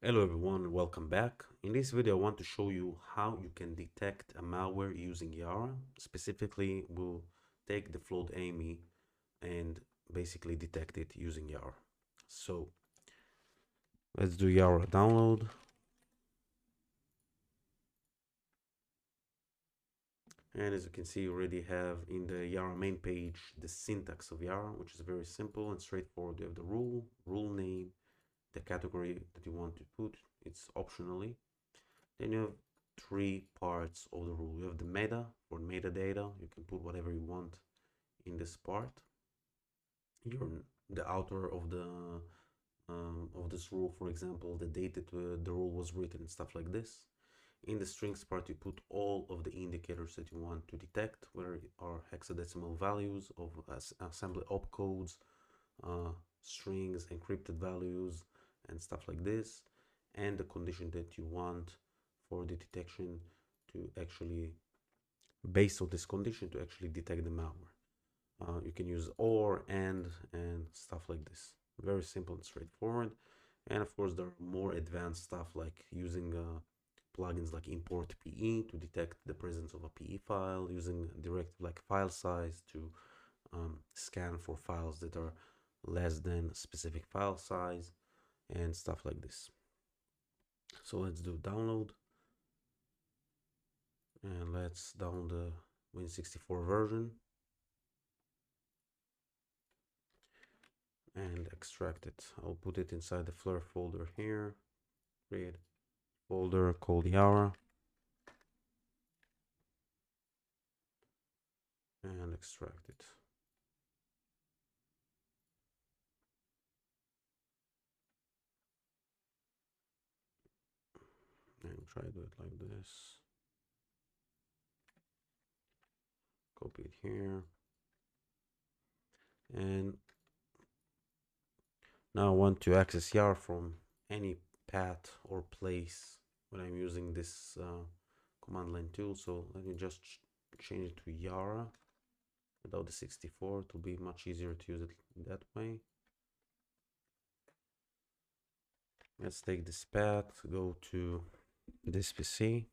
Hello everyone, welcome back. In this video I want to show you how you can detect a malware using YARA. Specifically, we'll take the FlawedAmmyy and basically detect it using YARA. So let's do YARA download. And as you can see, you already have in the YARA main page the syntax of YARA, which is very simple and straightforward. You have the rule name, the category that you want to put, it's optionally. Then you have three parts of the rule. You have the meta for metadata. You can put whatever you want in this part. You're the author of this rule, for example, the date that the rule was written and stuff like this. In the strings part, you put all of the indicators that you want to detect, whether are hexadecimal values of assembly opcodes, strings, encrypted values, and stuff like this, and the condition that you want for the detection to actually, based on this condition, to actually detect the malware. You can use or, and stuff like this. Very simple and straightforward. And of course, there are more advanced stuff like using plugins like import PE to detect the presence of a PE file, using directive like file size to scan for files that are less than a specific file size and stuff like this. So let's do download. And let's download the Win64 version and extract it. I'll put it inside the Flare folder here. Create folder called YARA and extract it. And try to do it like this. Copy it here. And now I want to access YARA from any path or place when I'm using this command line tool. So let me just change it to YARA without the 64. It will be much easier to use it that way. Let's take this path, go to this PC,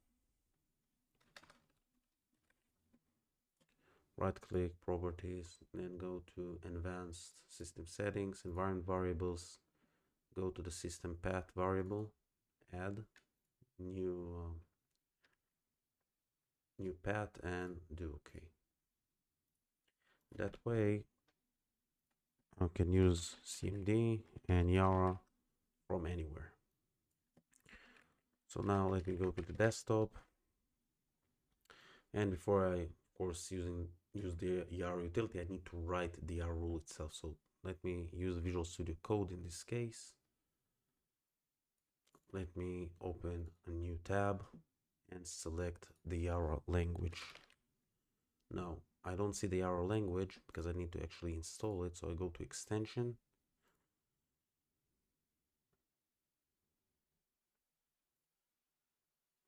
right click properties, then go to advanced system settings, environment variables, go to the system path variable, add new path and do OK. That way I can use CMD and YARA from anywhere. So now let me go to the desktop, and before I of course use the YARA utility, I need to write the YARA rule itself. So let me use Visual Studio Code in this case. Let me open a new tab and select the YARA language. Now I don't see the YARA language because I need to actually install it. So I go to extension,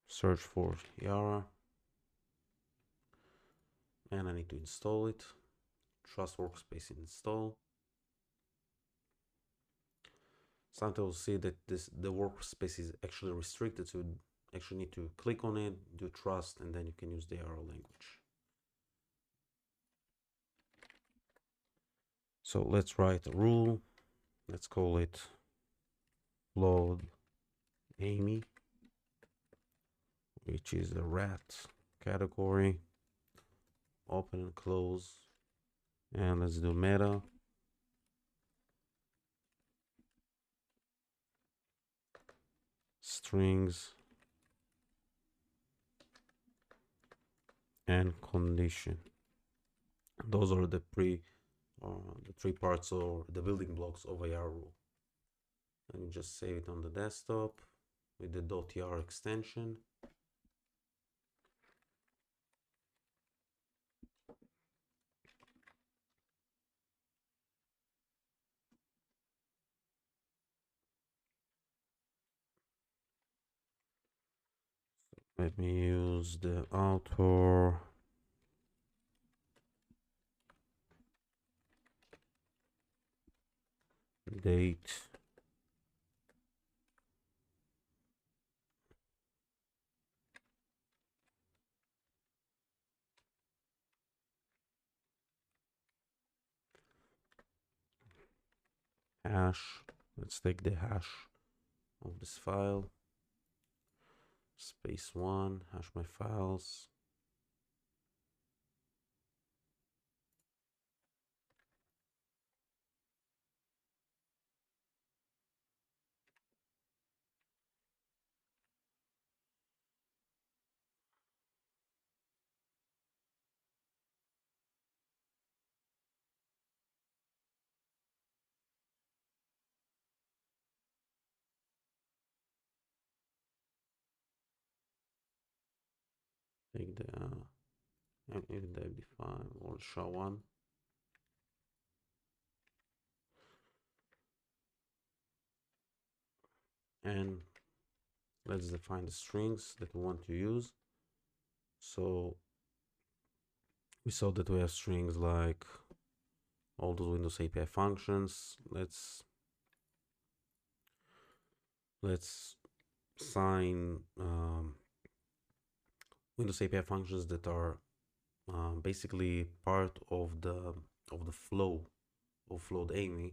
search for YARA, and I need to install it. Trust Workspace install. Sometimes you'll see that the workspace is actually restricted, so you actually need to click on it, do trust, and then you can use the YARA language. So let's write a rule. Let's call it FlawedAmmyy, which is a RAT category. Open and close. And let's do meta. Strings and condition. Those are the three parts or the building blocks of a YARA rule. Let me just save it on the desktop with the .yara extension. Let me use the author date hash. Let's take the hash of this file. _1, hash my files. Take the even the MD5 or SHA-1. And let's define the strings that we want to use. So we saw that we have strings like all those Windows API functions. Let's sign Windows API functions that are basically part of the flow of FlawedAmmyy,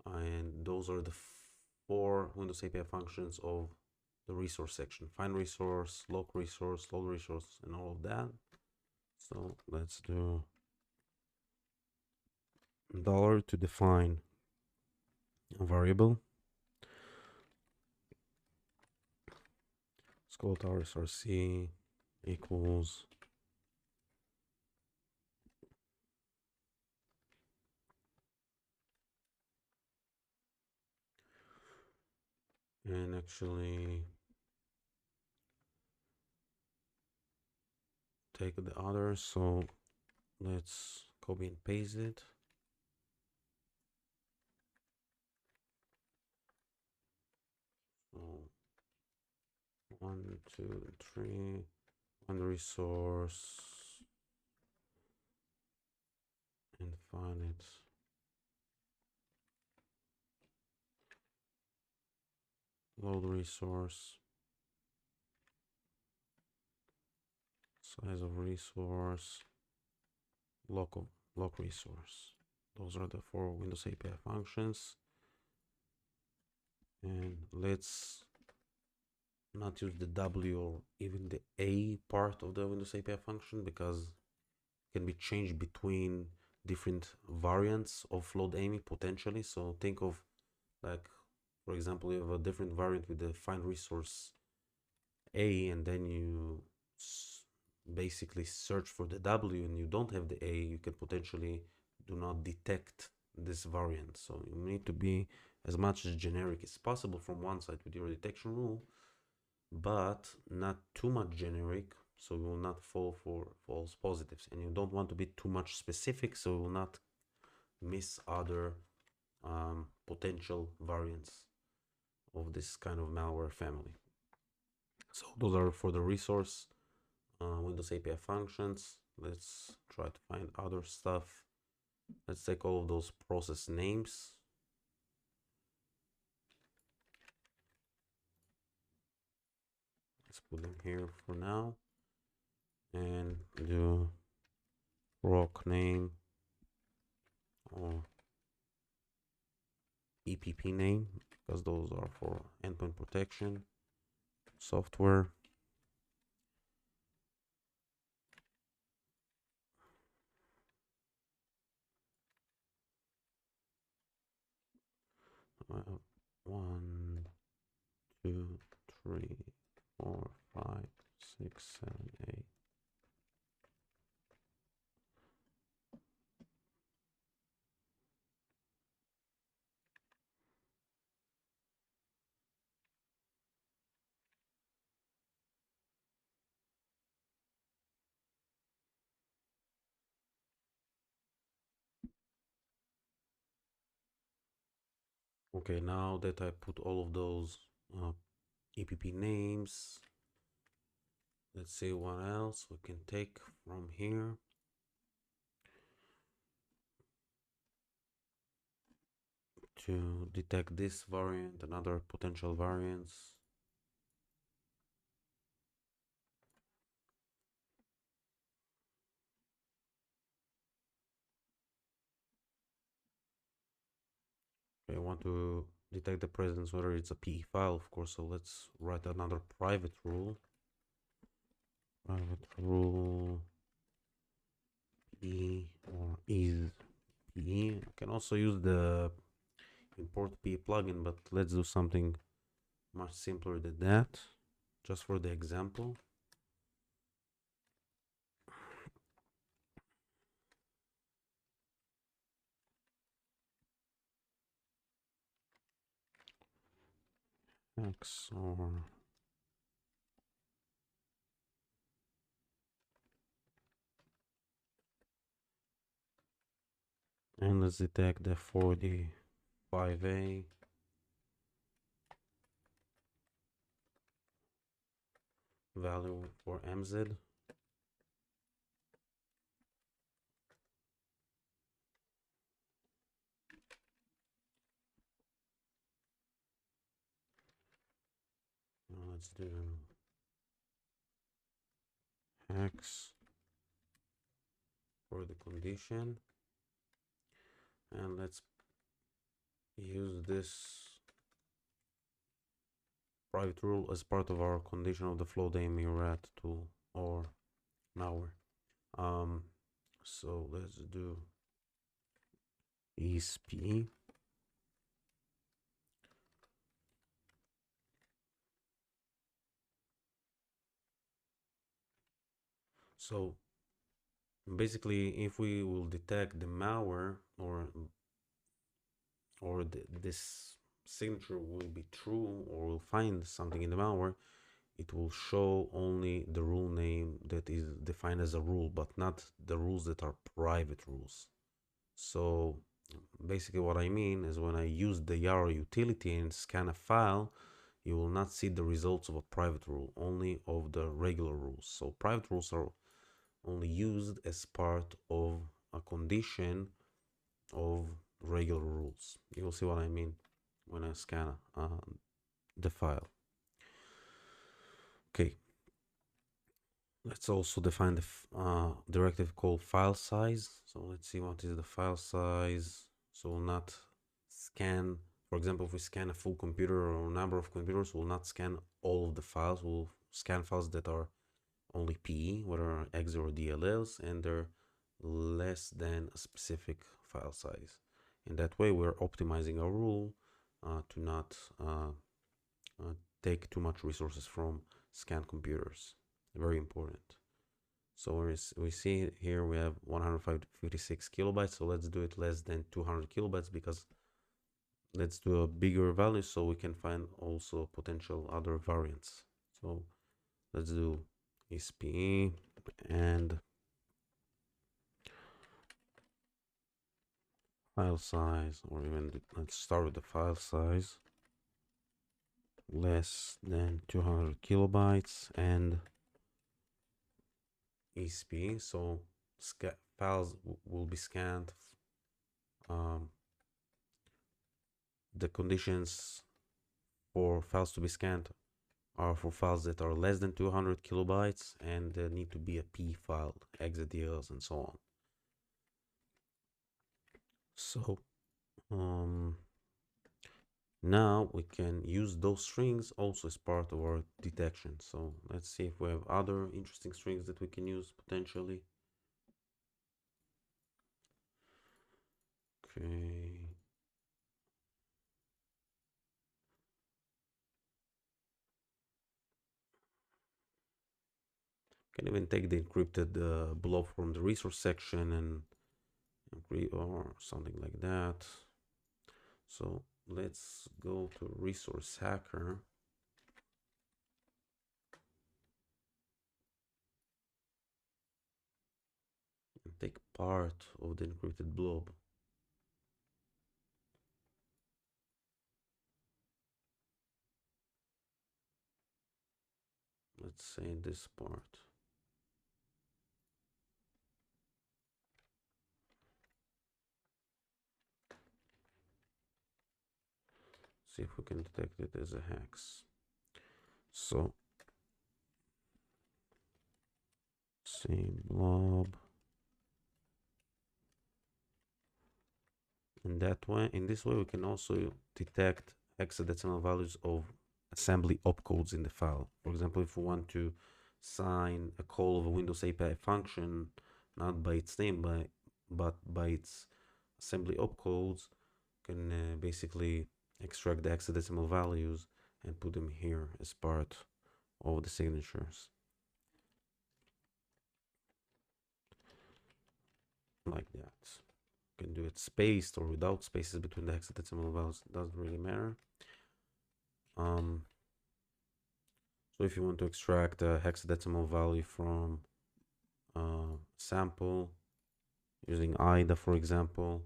and those are the 4 Windows API functions of the resource section: find resource, lock resource, load resource, and all of that. So let's do $ to define a variable. Let's call it rsrc equals and actually take the other. So let's copy and paste it. So 1, 2, 3, find resource and find it. Load resource, size of resource, lock resource. Those are the 4 Windows API functions. And let's not use the W or even the A part of the Windows API function, because it can be changed between different variants of FlawedAmmyy potentially. So think of, like, for example, you have a different variant with the find resource A, and then you basically search for the W and you don't have the A, you can potentially do not detect this variant. So you need to be as much as generic as possible from one side with your detection rule, but not too much generic, so you will not fall for false positives, and you don't want to be too much specific, so you will not miss other potential variants of this kind of malware family. So those are for the resource Windows API functions. Let's try to find other stuff. Let's take all of those process names. Let's put them here for now and do proc name or EPP name, because those are for endpoint protection software. Well, 1, 2, 3, 4, 5, 6, 7, 8. Okay, now that I put all of those EPP names, let's see what else we can take from here. To detect this variant and other potential variants. Okay, I want to detect the presence whether it's a PE file, of course. So let's write another private rule. Private rule PE or is PE. I can also use the import PE plugin, but let's do something much simpler than that, just for the example. X or and let's detect the 45A value for MZ. Now let's do X for the condition, and let's use this private rule as part of our condition of the FlawedAmmyy RAT tool or malware. So let's do ESP. So basically, if we will detect the malware or this signature will be true, or we'll find something in the malware, it will show only the rule name that is defined as a rule, but not the rules that are private rules. So basically what I mean is when I use the YARA utility and scan a file, you will not see the results of a private rule, only of the regular rules. So private rules are only used as part of a condition of regular rules. You will see what I mean when I scan the file. Okay, let's also define the directive called file size. So let's see what is the file size. So we'll not scan, for example, if we scan a full computer or a number of computers, we'll not scan all of the files. We'll scan files that are only PE, whether X or DLLs, and they're less than a specific file size. In that way, we're optimizing our rule to not take too much resources from scan computers. Very important. So we see here we have 156 kilobytes. So let's do it less than 200 kilobytes, because let's do a bigger value so we can find also potential other variants. So let's do SPE and file size, or even let's start with the file size less than 200 kilobytes and ESP. So files will be scanned. The conditions for files to be scanned are for files that are less than 200 kilobytes and need to be a P file, XDLs, and so on. So now we can use those strings also as part of our detection. So let's see if we have other interesting strings that we can use potentially. Okay. Can even take the encrypted blob from the resource section and or something like that. So let's go to resource hacker. And take part of the encrypted blob. Let's say this part. See if we can detect it as a hex. So say blob In this way, we can also detect hexadecimal values of assembly opcodes in the file. For example, if we want to sign a call of a Windows API function, not by its name, but by its assembly opcodes, can basically extract the hexadecimal values and put them here as part of the signatures. Like that. You can do it spaced or without spaces between the hexadecimal values, doesn't really matter. So if you want to extract a hexadecimal value from sample using IDA, for example,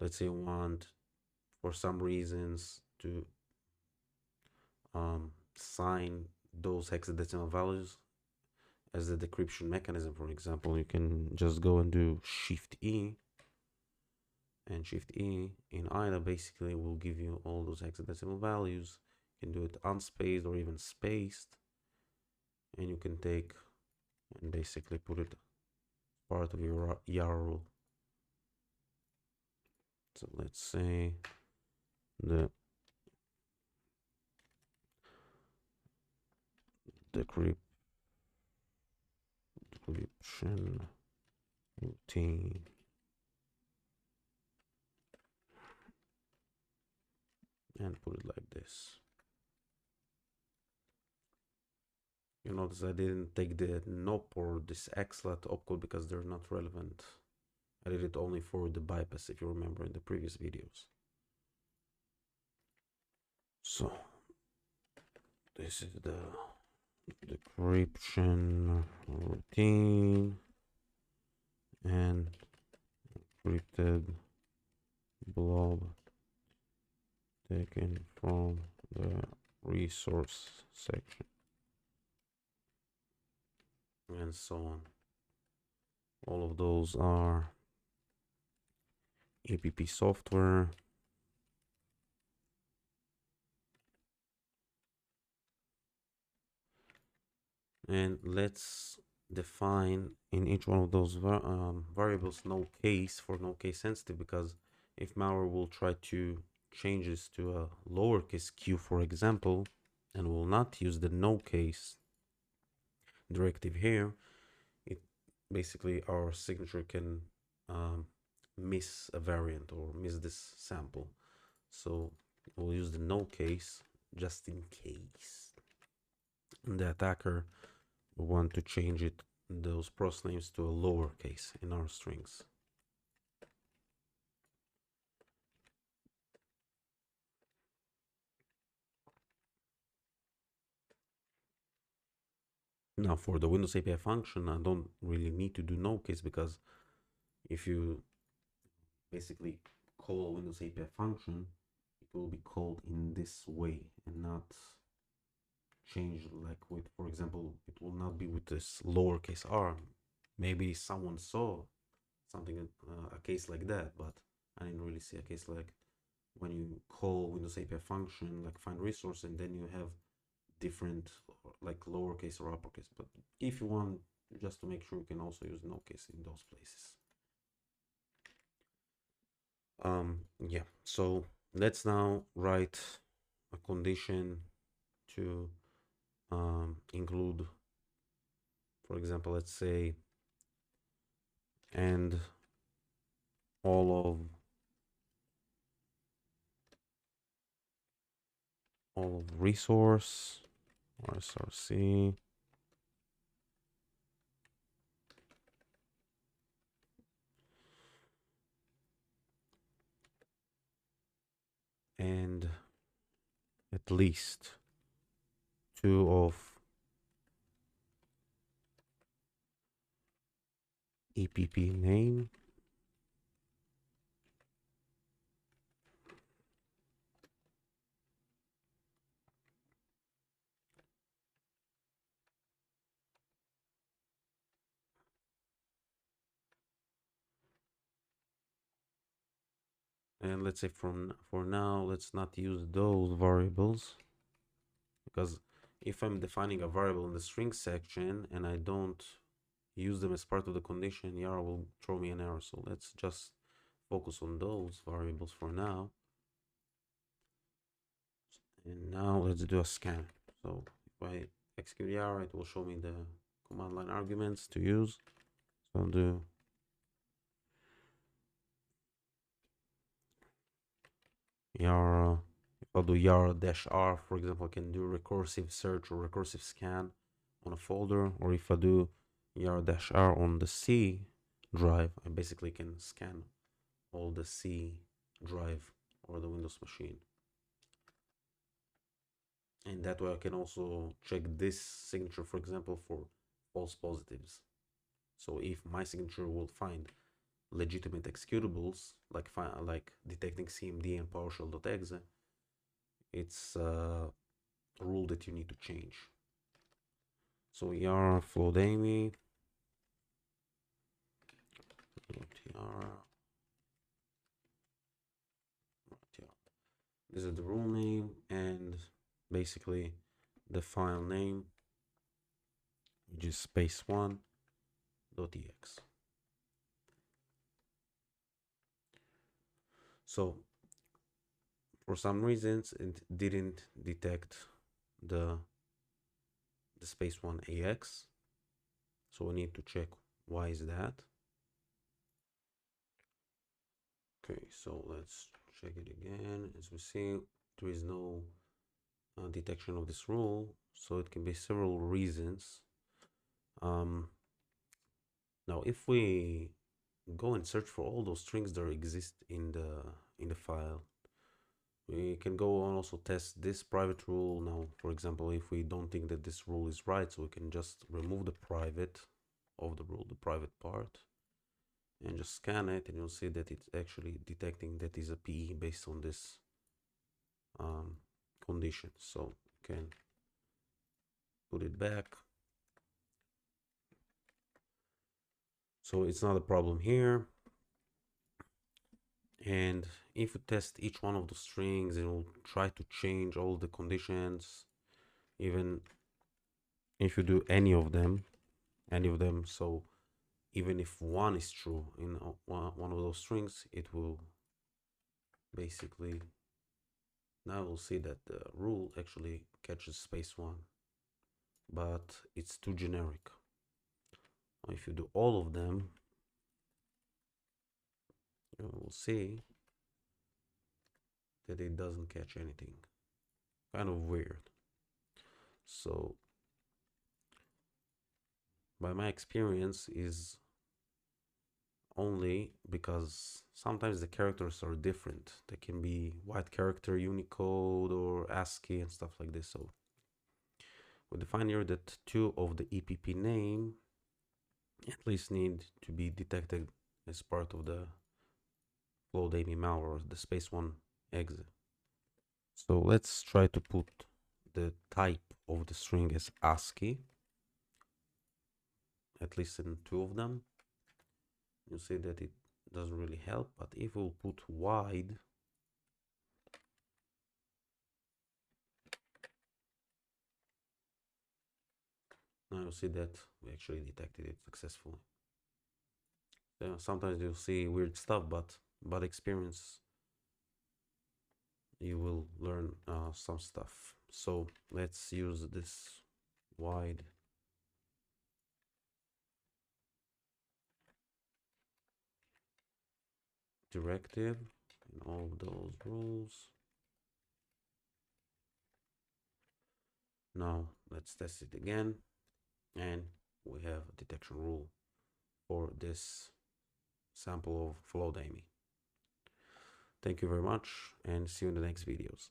let's say you want, for some reasons, to sign those hexadecimal values as a decryption mechanism, for example, you can just go and do Shift E, and Shift E in IDA basically will give you all those hexadecimal values. You can do it unspaced or even spaced, and you can take and basically put it part of your YARA rule. So let's say the decryption routine and put it like this. You notice I didn't take the NOP or this XLAT opcode because they're not relevant. I did it only for the bypass, if you remember in the previous videos. So this is the decryption routine and encrypted blob taken from the resource section, and so on. All of those are APP software. And let's define in each one of those variables no case for no case sensitive, because if malware will try to change this to a lowercase q, for example, and will not use the no case directive here, it basically our signature can miss a variant or miss this sample. So we'll use the no case just in case. And the attacker will want to change it, those process names, to a lowercase in our strings. Now for the Windows API function, I don't really need to do no case, because if you basically call a Windows API function, it will be called in this way and not change like with, for example, it will not be with this lowercase r. Maybe someone saw something, a case like that, but I didn't really see a case like when you call Windows API function like find resource and then you have different like lowercase or uppercase. But if you want, just to make sure, you can also use no case in those places. Yeah, so let's now write a condition to include, for example, let's say, and all of resource or src and at least 2 of EPP name and let's say for now let's not use those variables, because if I'm defining a variable in the string section and I don't use them as part of the condition, YARA will throw me an error. So let's just focus on those variables for now. And now let's do a scan. So if I execute YARA, it will show me the command line arguments to use. So I'll do YARA. If I'll do YARA-R, for example, I can do recursive search or recursive scan on a folder. Or if I do YARA-R on the C drive, I basically can scan all the C drive or the Windows machine. And that way I can also check this signature, for example, for false positives. So if my signature will find legitimate executables, like detecting CMD and PowerShell.exe, it's a rule that you need to change. So YARA FlawedAmmyy YARA. This is the rule name and basically the file name, which is space1.ex. So for some reasons it didn't detect the space1.ex, so we need to check why is that. Okay, so let's check it again. As we see, there is no detection of this rule, so it can be several reasons. Now if we go and search for all those strings that exist in the file, we can go and also test this private rule. Now, for example, if we don't think that this rule is right, so we can just remove the private of the rule, the private part, and just scan it, and you'll see that it's actually detecting that is a PE based on this condition. So you can put it back. So it's not a problem here. And if you test each one of the strings, it will try to change all the conditions, even if you do any of them. So even if one is true in one of those strings, it will basically, now we'll see that the rule actually catches space1, but it's too generic. If you do all of them, we'll see that it doesn't catch anything. Kind of weird. So by my experience is only because sometimes the characters are different. They can be white character, Unicode, or ASCII and stuff like this. So we define here that 2 of the EPP name at least need to be detected as part of the FlawedAmmyy malware, the space1.exe. So let's try to put the type of the string as ASCII, at least in 2 of them. You'll see that it doesn't really help, but if we'll put wide, now you'll see that we actually detected it successfully. Sometimes you'll see weird stuff, but experience, you will learn some stuff. So let's use this wide directive and all of those rules. Now let's test it again, and we have a detection rule for this sample of FlawedAmmyy. Thank you very much, and see you in the next videos.